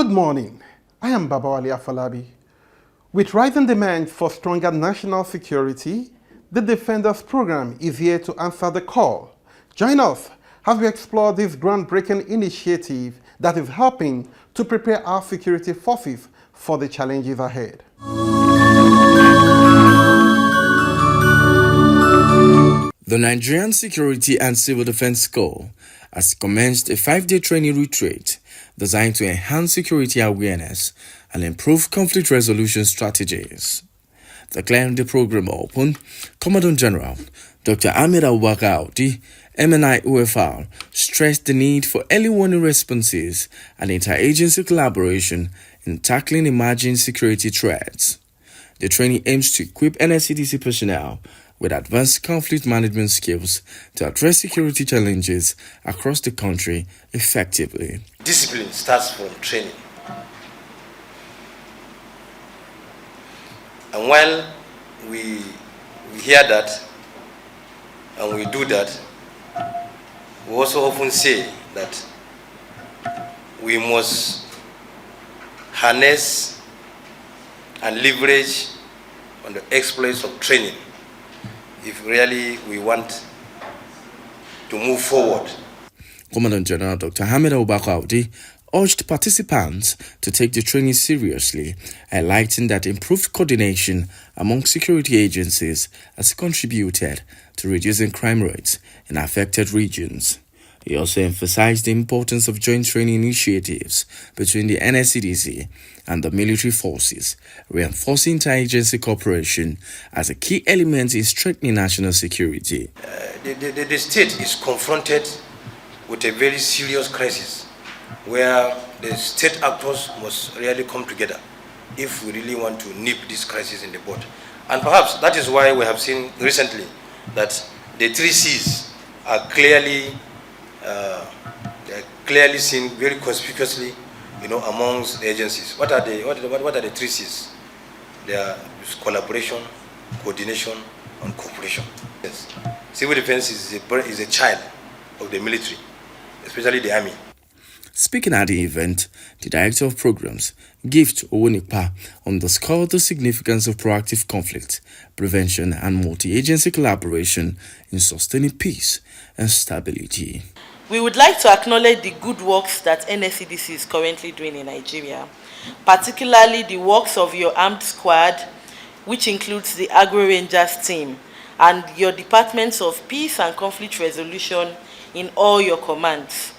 Good morning. I am Babawali Afalabi. With rising demand for stronger national security, the Defenders Program is here to answer the call. Join us as we explore this groundbreaking initiative that is helping to prepare our security forces for the challenges ahead. The Nigerian Security and Civil Defense Corps has commenced a 5-day training retreat designed to enhance security awareness and improve conflict resolution strategies. Declaring the program open, Commandant General Dr. Ahmed Abubakar Audi, MNI OFR, stressed the need for early warning responses and interagency collaboration in tackling emerging security threats. The training aims to equip NSCDC personnel with advanced conflict management skills to address security challenges across the country effectively. Discipline starts from training. And while we hear that and we do that, we also often say that we must harness and leverage on the exploits of training if really we want to move forward. Commandant General Dr. Ahmed Abubakar Audi urged participants to take the training seriously, highlighting that improved coordination among security agencies has contributed to reducing crime rates in affected regions. He also emphasized the importance of joint training initiatives between the NSCDC and the military forces, reinforcing interagency cooperation as a key element in strengthening national security. The state is confronted with a very serious crisis where the state actors must really come together if we really want to nip this crisis in the bud. And perhaps that is why we have seen recently that the 3 C's are clearly seen very conspicuously, amongst the agencies. What are the 3 C's? They are collaboration, coordination, and cooperation. Yes. Civil defense is a child of the military, especially the army. Speaking at the event, the Director of Programs, Gift Owonipa, underscored the significance of proactive conflict prevention and multi-agency collaboration in sustaining peace and stability. We would like to acknowledge the good works that NSCDC is currently doing in Nigeria, particularly the works of your armed squad, which includes the Agro Rangers team, and your departments of peace and conflict resolution in all your commands.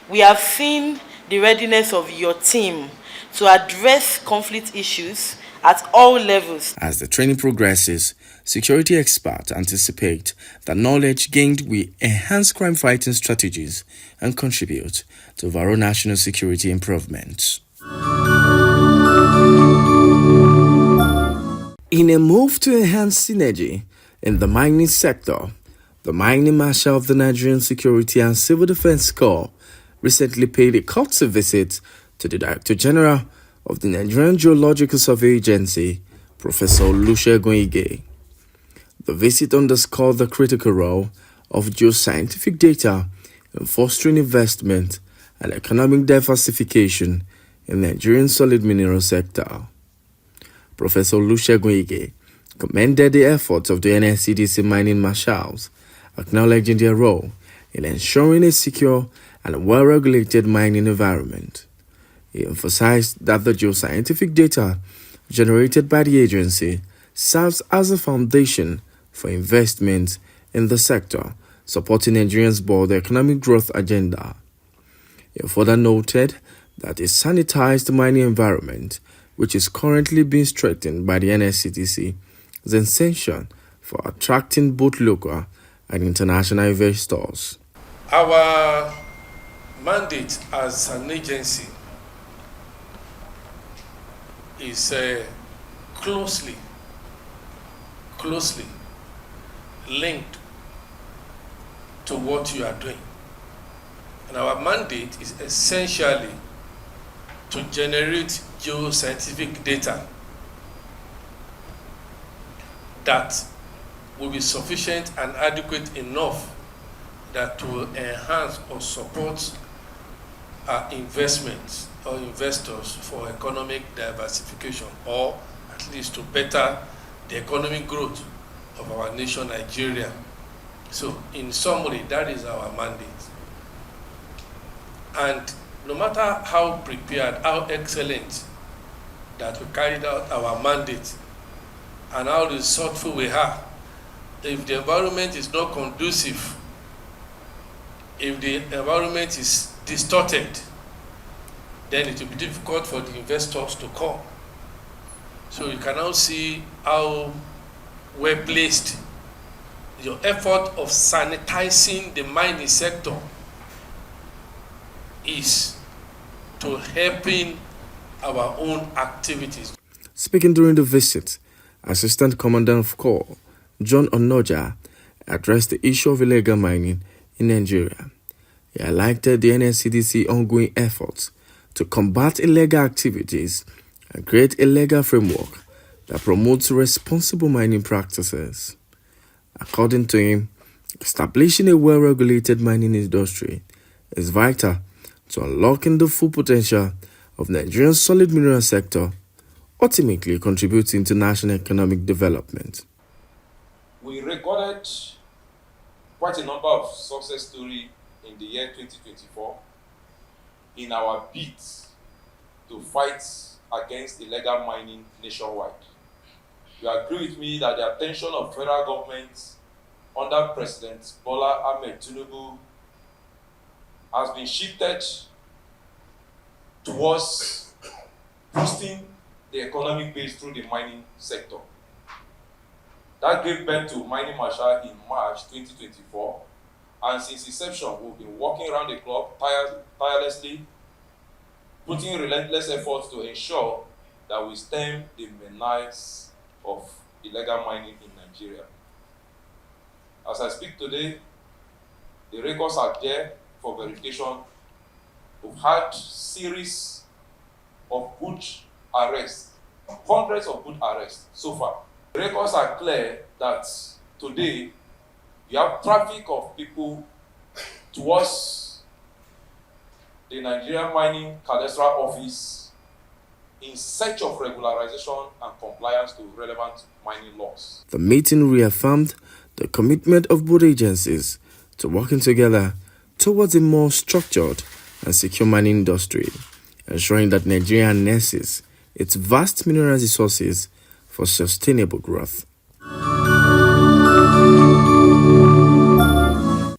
We have seen the readiness of your team to address conflict issues at all levels. As the training progresses, security experts anticipate that knowledge gained will enhance crime-fighting strategies and contribute to overall national security improvements. In a move to enhance synergy in the mining sector, the Mining Marshal of the Nigerian Security and Civil Defense Corps recently paid a courtesy visit to the Director General of the Nigerian Geological Survey Agency, Professor Olusegun Ige. The visit underscored the critical role of geoscientific data in fostering investment and economic diversification in the Nigerian solid mineral sector. Professor Olusegun Ige commended the efforts of the NSCDC mining marshals, acknowledging their role in ensuring a secure and well-regulated mining environment. He emphasized that the geoscientific data generated by the agency serves as a foundation for investment in the sector, supporting Nigeria's broad economic growth agenda. He further noted that a sanitized mining environment, which is currently being strengthened by the NSCDC, is essential for attracting both local and international investors. Our mandate as an agency is closely linked to what you are doing. And our mandate is essentially to generate geoscientific data that will be sufficient and adequate enough that will enhance or support our investments or investors for economic diversification, or at least to better the economic growth of our nation, Nigeria. So, in summary, that is our mandate. And no matter how prepared, how excellent that we carried out our mandate and how resourceful we are, if the environment is not conducive, if the environment is distorted, then it will be difficult for the investors to come. So you can now see how well placed your effort of sanitizing the mining sector is to helping our own activities. Speaking during the visit, Assistant Commandant of Corps John Onoja addressed the issue of illegal mining in Nigeria. He highlighted the NSCDC ongoing efforts to combat illegal activities and create a legal framework that promotes responsible mining practices. According to him, establishing a well-regulated mining industry is vital to unlocking the full potential of Nigeria's solid mineral sector, ultimately contributing to national economic development. We recorded quite a number of success stories in the year 2024 in our bid to fight against illegal mining nationwide. You agree with me that the attention of federal government under President Bola Ahmed Tinubu has been shifted towards boosting the economic base through the mining sector. That gave birth to Mining Marshal in March 2024, and since inception, we've been working around the clock tirelessly, putting relentless efforts to ensure that we stem the menace of illegal mining in Nigeria. As I speak today, the records are there for verification. We've had series of boot arrests, hundreds of boot arrests so far. The records are clear that today you have traffic of people towards the Nigerian Mining Cadastral Office in search of regularization and compliance to relevant mining laws. The meeting reaffirmed the commitment of both agencies to working together towards a more structured and secure mining industry, ensuring that Nigeria harnesses its vast mineral resources for sustainable growth.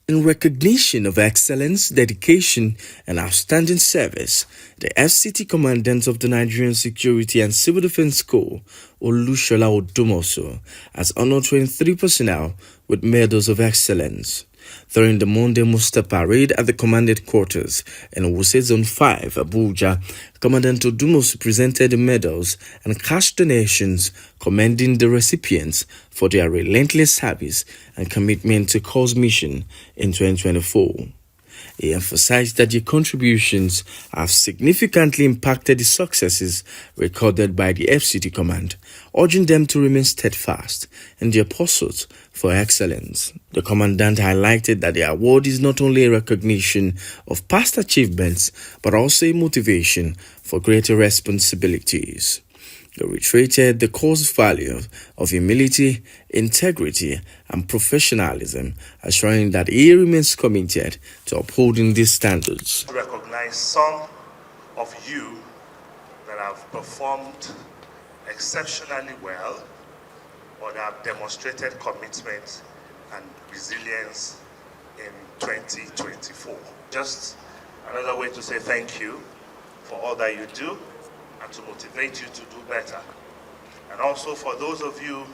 In recognition of excellence, dedication, and outstanding service, the FCT Commandant of the Nigerian Security and Civil Defense Corps, Olushola Odumosu, has honored 23 personnel with medals of excellence. During the Monday Muster Parade at the commanded quarters in Wuse Zone 5, Abuja, Commandant Odumosu presented the medals and cash donations, commending the recipients for their relentless service and commitment to cause mission in 2024. He emphasized that their contributions have significantly impacted the successes recorded by the FCT Command, urging them to remain steadfast in their pursuit for excellence. The Commandant highlighted that the award is not only a recognition of past achievements, but also a motivation for greater responsibilities. He reiterated the Corps' value of humility, integrity, and professionalism, assuring that he remains committed to upholding these standards. To recognize some of you that have performed exceptionally well, or that have demonstrated commitment and resilience in 2024. Just another way to say thank you for all that you do, and to motivate you to do better. And also for those of you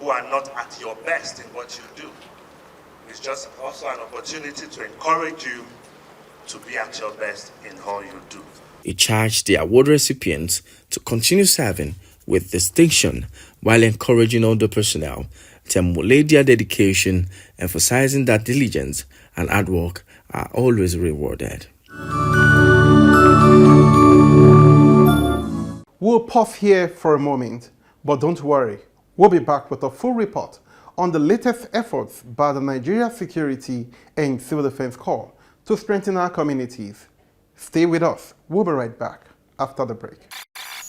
who are not at your best in what you do, it's just also an opportunity to encourage you to be at your best in all you do. He charged the award recipients to continue serving with distinction while encouraging all the personnel to emulate their dedication, emphasizing that diligence and hard work are always rewarded. We'll pause here for a moment, but don't worry. We'll be back with a full report on the latest efforts by the Nigeria Security and Civil Defense Corps to strengthen our communities. Stay with us. We'll be right back after the break.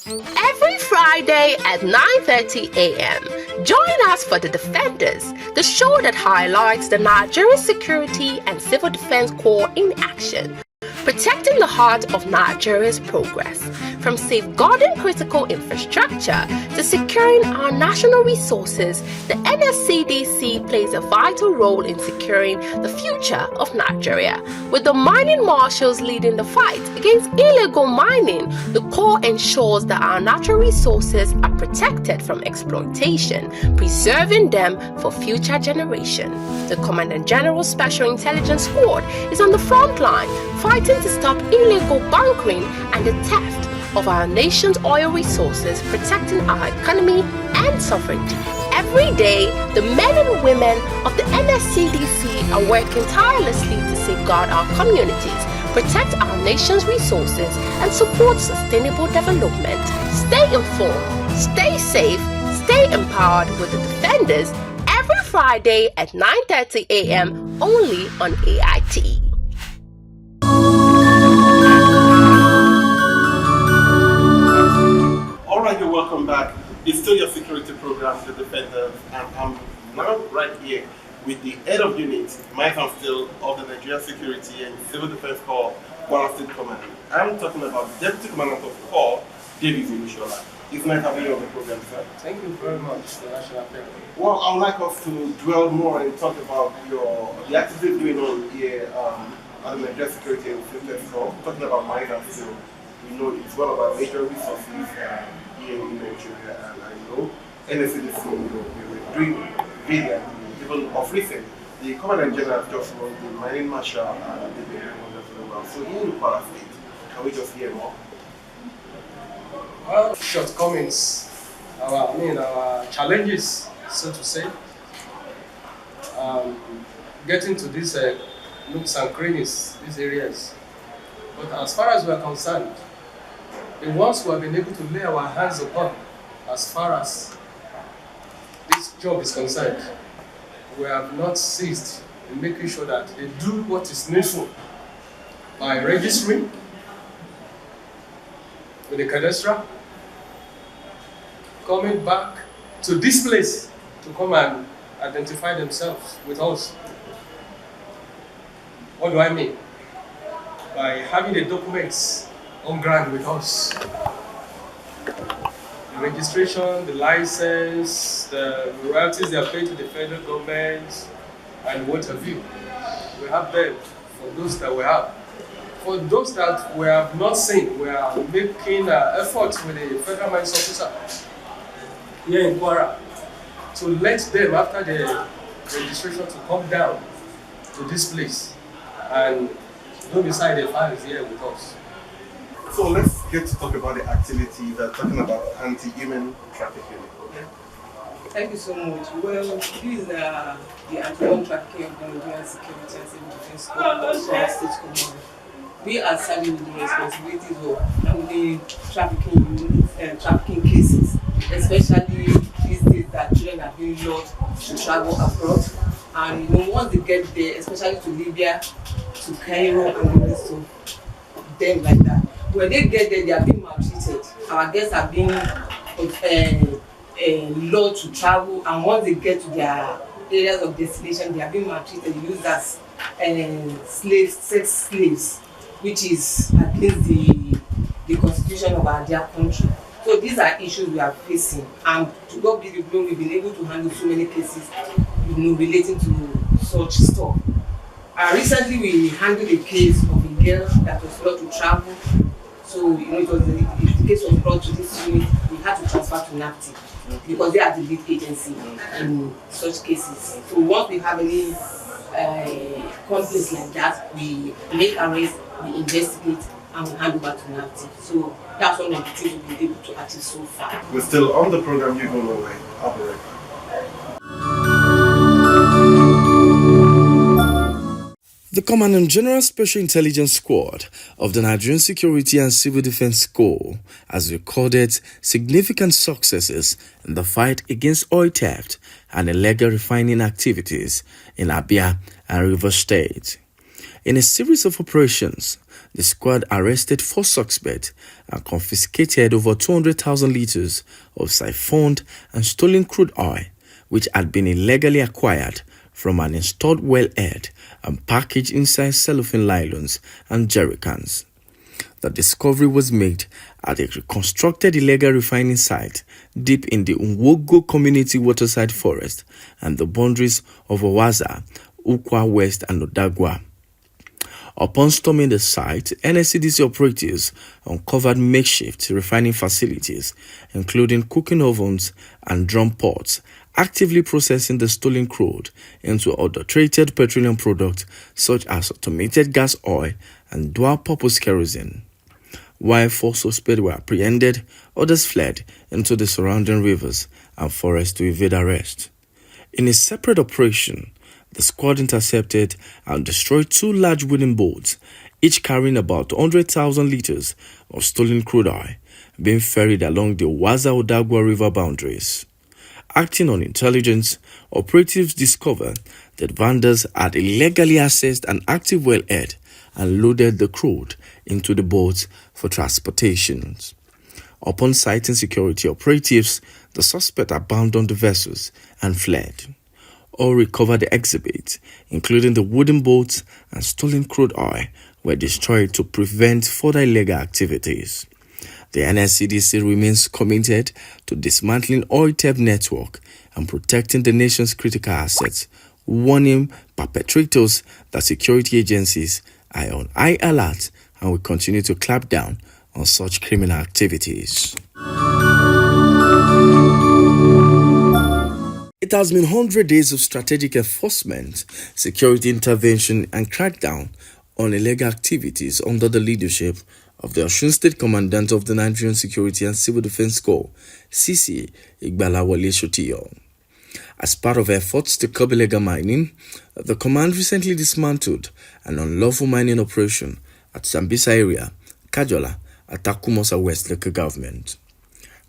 Every Friday at 9:30 a.m., join us for The Defenders, the show that highlights the Nigerian Security and Civil Defense Corps in action, protecting the heart of Nigeria's progress. From safeguarding critical infrastructure to securing our national resources, the NSCDC plays a vital role in securing the future of Nigeria. With the mining marshals leading the fight against illegal mining, the Corps ensures that our natural resources are protected from exploitation, preserving them for future generations. The Commandant General Special Intelligence Squad is on the front line, fighting to stop illegal bunkering and the theft of our nation's oil resources, protecting our economy and sovereignty. Every day, the men and women of the NSCDC are working tirelessly to safeguard our communities, protect our nation's resources, and support sustainable development. Stay informed, stay safe, stay empowered with the Defenders every Friday at 9:30 a.m. only on AIT. Alright, welcome back. It's still your security program, The Defenders, and I'm now right here with the head of unit, Michael Still, of the Nigerian Security and Civil Defense Corps, Kwara State Command. I'm talking about Deputy Commandant of Corps, David Zimishola. It's nice having you on the program, sir. Thank you very much, the National Bank. Well, I would like us to dwell more and talk about the activities going on here at the Nigerian Security and Civil Defense Corps. Talking about Michael Still, we know it's one of our major resources here in Nigeria, and I know NSCDC, we're doing really actively. Even of recent, the Commandant General just wrote the Mining Marshal and the well. So here in Kwara State, can we just hear more? Well, shortcomings, our challenges, so to say, getting to these nooks and crannies, these areas. But as far as we are concerned, the ones who have been able to lay our hands upon, as far as this job is concerned, we have not ceased in making sure that they do what is needful by registering with the cadastre, coming back to this place to come and identify themselves with us. What do I mean? By having the documents on ground with us. The registration, the license, the royalties they are paid to the federal government, and what have you. We have them for those that we have. For those that we have not seen, we are making efforts with the federal mines officer here in Kwara to let them, after the registration, to come down to this place and go beside the files here with us. So let's get to talk about the activity that talking about anti-human trafficking. Okay? Thank you so much. Well, this is the anti-human trafficking of the Nigerian Security and Civil Defense Corps of Kwara State Command. We are serving with the responsibilities of handling trafficking cases, especially these days that children are being lured to travel abroad. And once they get there, especially to Libya, to Cairo, and the rest of them like that, when they get there, they are being maltreated. Our guests are being lured to travel, and once they get to their areas of destination, they are being maltreated, used as slaves, sex slaves, which is against the constitution of our dear country. So these are issues we are facing, and to God be the glory, we've been able to handle so many cases, relating to such stuff. Recently, we handled a case of a girl that was brought to travel. So it was the case was brought to this unit. We had to transfer to NAPTI because they are the lead agency in such cases. So once we have any complaints like that, we make arrests, we investigate, and we hand over to NAPTI. So that's one of the things we've been able to achieve so far. We're still on the program. You go away. I'll be right back. The Commandant General Special Intelligence Squad of the Nigerian Security and Civil Defense Corps has recorded significant successes in the fight against oil theft and illegal refining activities in Abia and Rivers State. In a series of operations, the squad arrested 4 suspects and confiscated over 200,000 liters of siphoned and stolen crude oil, which had been illegally acquired from an installed wellhead and packaged inside cellophane nylons and jerrycans. The discovery was made at a reconstructed illegal refining site deep in the Unwogo Community Waterside Forest and the boundaries of Owaza, Ukwa West and Odagwa. Upon storming the site, NSCDC operatives uncovered makeshift refining facilities, including cooking ovens and drum pots, actively processing the stolen crude into adulterated petroleum products such as automated gas oil and dual-purpose kerosene. While 4 suspects were apprehended, others fled into the surrounding rivers and forests to evade arrest. In a separate operation, the squad intercepted and destroyed 2 large wooden boats, each carrying about 100,000 liters of stolen crude oil, being ferried along the Owaza-Odagwa river boundaries. Acting on intelligence, operatives discovered that vendors had illegally accessed an active wellhead and loaded the crude into the boats for transportation. Upon sighting security operatives, the suspect abandoned the vessels and fled. All recovered exhibits, including the wooden boats and stolen crude oil, were destroyed to prevent further illegal activities. The NSCDC remains committed to dismantling oil theft network and protecting the nation's critical assets, warning perpetrators that security agencies are on high alert and will continue to clamp down on such criminal activities. It has been 100 days of strategic enforcement, security intervention and crackdown on illegal activities under the leadership of the Osun State Commandant of the Nigerian Security and Civil Defense Corps, CC Igbalawole Shotiyo. As part of efforts to curb illegal mining, the command recently dismantled an unlawful mining operation at Sambisa area, Kajola, at Takumosa West local government.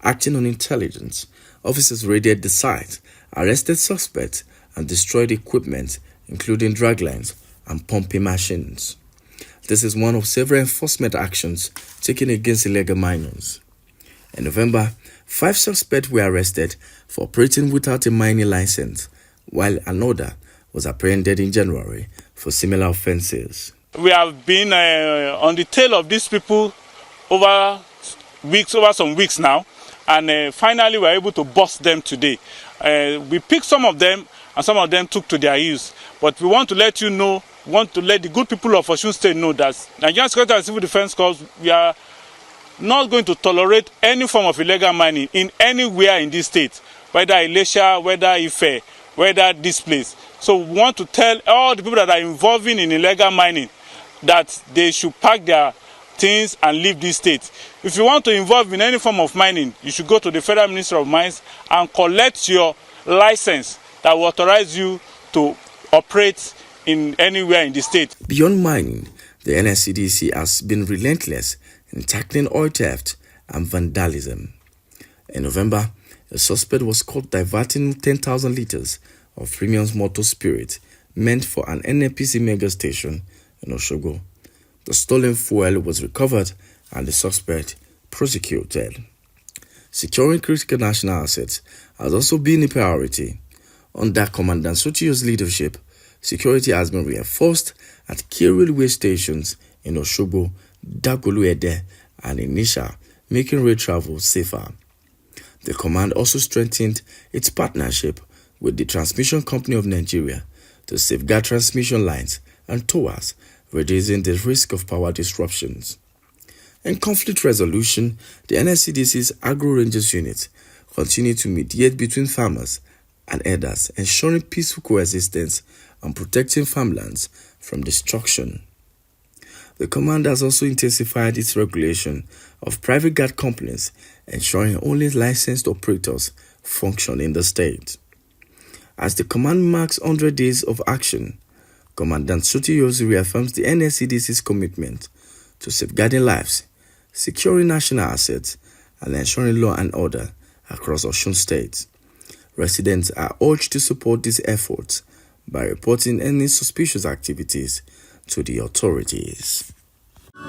Acting on intelligence, officers raided the site, arrested suspects, and destroyed equipment, including draglines and pumping machines. This is one of several enforcement actions taken against illegal miners. In November, 5 suspects were arrested for operating without a mining license, while another was apprehended in January for similar offences. We have been on the tail of these people over some weeks now, and finally we were able to bust them today. We picked some of them, and some of them took to their heels. But we want to let you know, want to let the good people of Osun State know that Nigerian Security and Civil Defense Corps, we are not going to tolerate any form of illegal mining in anywhere in this state, whether Ilesha, whether Ife, whether this place. So we want to tell all the people that are involved in illegal mining that they should pack their things and leave this state. If you want to involve in any form of mining, you should go to the Federal Ministry of Mines and collect your license that will authorize you to operate in anywhere in the state. Beyond mining, the NSCDC has been relentless in tackling oil theft and vandalism. In November, a suspect was caught diverting 10,000 liters of premium motor spirit meant for an NNPC mega station in Osogbo. The stolen fuel was recovered and the suspect prosecuted. Securing critical national assets has also been a priority. Under Commandant Shotiyo's leadership, security has been reinforced at key railway stations in Osogbo, Dagoluede, and Inisha, making rail travel safer. The command also strengthened its partnership with the Transmission Company of Nigeria to safeguard transmission lines and towers, reducing the risk of power disruptions. In conflict resolution, the NSCDC's Agro Rangers unit continue to mediate between farmers and herders, ensuring peaceful coexistence and protecting farmlands from destruction. The command has also intensified its regulation of private guard companies, ensuring only licensed operators function in the state. As the command marks 100 days of action, Commandant Shotiyo reaffirms the NSCDC's commitment to safeguarding lives, securing national assets, and ensuring law and order across Osun State. Residents are urged to support these efforts by reporting any suspicious activities to the authorities. The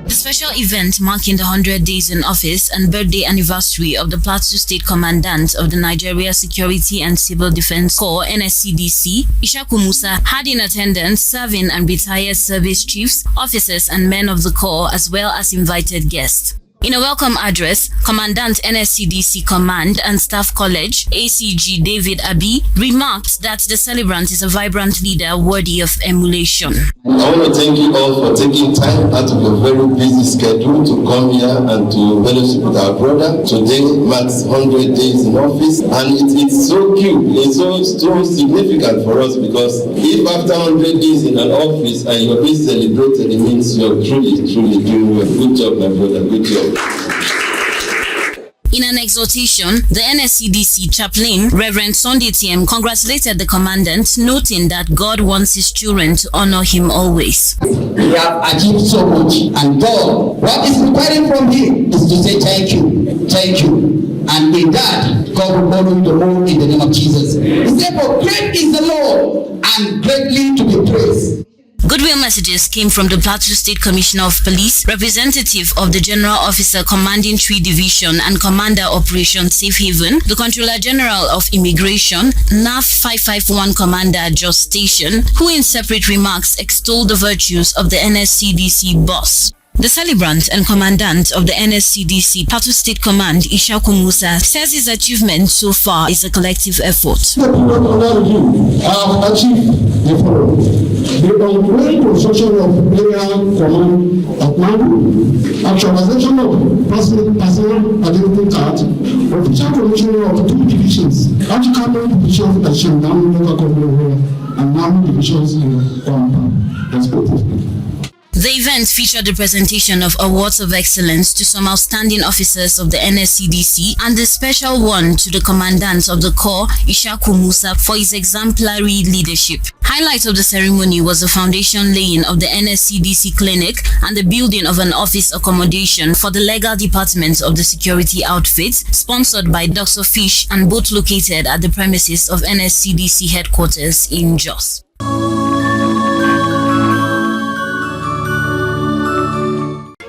special event marking the 100 days in office and birthday anniversary of the Plateau State Commandant of the Nigeria Security and Civil Defense Corps (NSCDC), Ishaku Musa, had in attendance serving and retired service chiefs, officers and men of the Corps, as well as invited guests. In a welcome address, Commandant NSCDC Command and Staff College ACG David Abi remarked that the celebrant is a vibrant leader worthy of emulation. I want to thank you all for taking time out of your very busy schedule to come here and to fellowship with our brother. Today marks 100 days in office, and it's so cute, it's so significant for us, because if after 100 days in an office and you're being celebrated, it means you're truly doing well. Good job, my brother, good job. In an exhortation, the NSCDC chaplain, Reverend Sunday TM, congratulated the commandant, noting that God wants his children to honor him always. We have achieved so much, and God, what is required from him is to say thank you, thank you. And in that, God will honor you the whole in the name of Jesus. Therefore, great is the Lord and greatly to be praised. Goodwill messages came from the Plateau State Commissioner of Police, representative of the General Officer Commanding 3 Division and Commander Operation Safe Haven, the Controller General of Immigration, NAF 551 Commander Jos Station, who in separate remarks extolled the virtues of the NSCDC boss. The celebrant and commandant of the NSCDC Plateau State Command, Ishaku Musa, says his achievement so far is a collective effort. The people under you have achieved the following: the ongoing construction of area command of man, actualization of personal identity card, official commissioner of 2 divisions, Achikano division at Shandam local government and Namu divisions in Kwamba, respectively. The event featured the presentation of awards of excellence to some outstanding officers of the NSCDC and the special one to the commandant of the Corps, Ishaku Musa, for his exemplary leadership. Highlight of the ceremony was the foundation laying of the NSCDC clinic and the building of an office accommodation for the legal department of the security outfit, sponsored by Dr. Fish, and both located at the premises of NSCDC headquarters in Jos.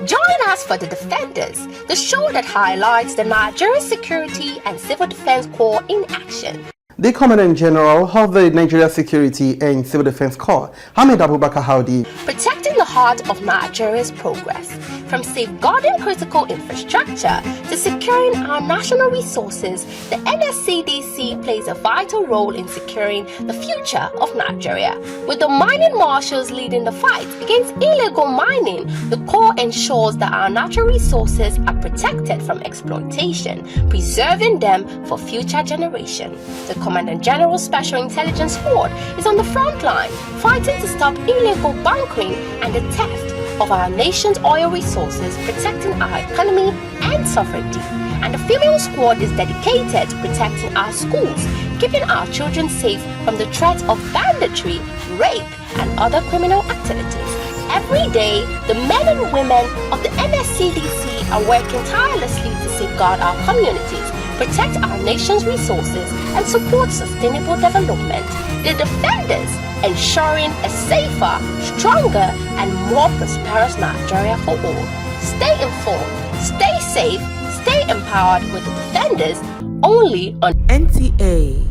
Join us for The Defenders, the show that highlights the Nigerian Security and Civil Defense Corps in action. The Commandant General of the Nigeria Security and Civil Defense Corps, Ahmed Abubakar Howdy, protecting the heart of Nigeria's progress, from safeguarding critical infrastructure to securing our national resources, the NSCDC plays a vital role in securing the future of Nigeria. With the mining marshals leading the fight against illegal mining, the Corps ensures that our natural resources are protected from exploitation, preserving them for future generations. The Commandant General Special Intelligence Squad is on the front line, fighting to stop illegal bunkering and the theft of our nation's oil resources, protecting our economy and sovereignty. And the female squad is dedicated to protecting our schools, keeping our children safe from the threat of banditry, rape, and other criminal activities. Every day, the men and women of the NSCDC are working tirelessly to safeguard our communities, protect our nation's resources, and support sustainable development. The Defenders, ensuring a safer, stronger, and more prosperous Nigeria for all. Stay informed, stay safe, stay empowered with the Defenders, only on NTA.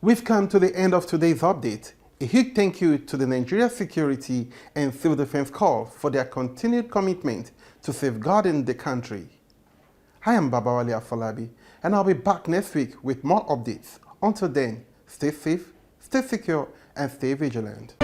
We've come to the end of today's update. A huge thank you to the Nigeria Security and Civil Defense Corps for their continued commitment to safeguarding the country. I am Babawale Afolabi, and I'll be back next week with more updates. Until then, stay safe, stay secure, and stay vigilant.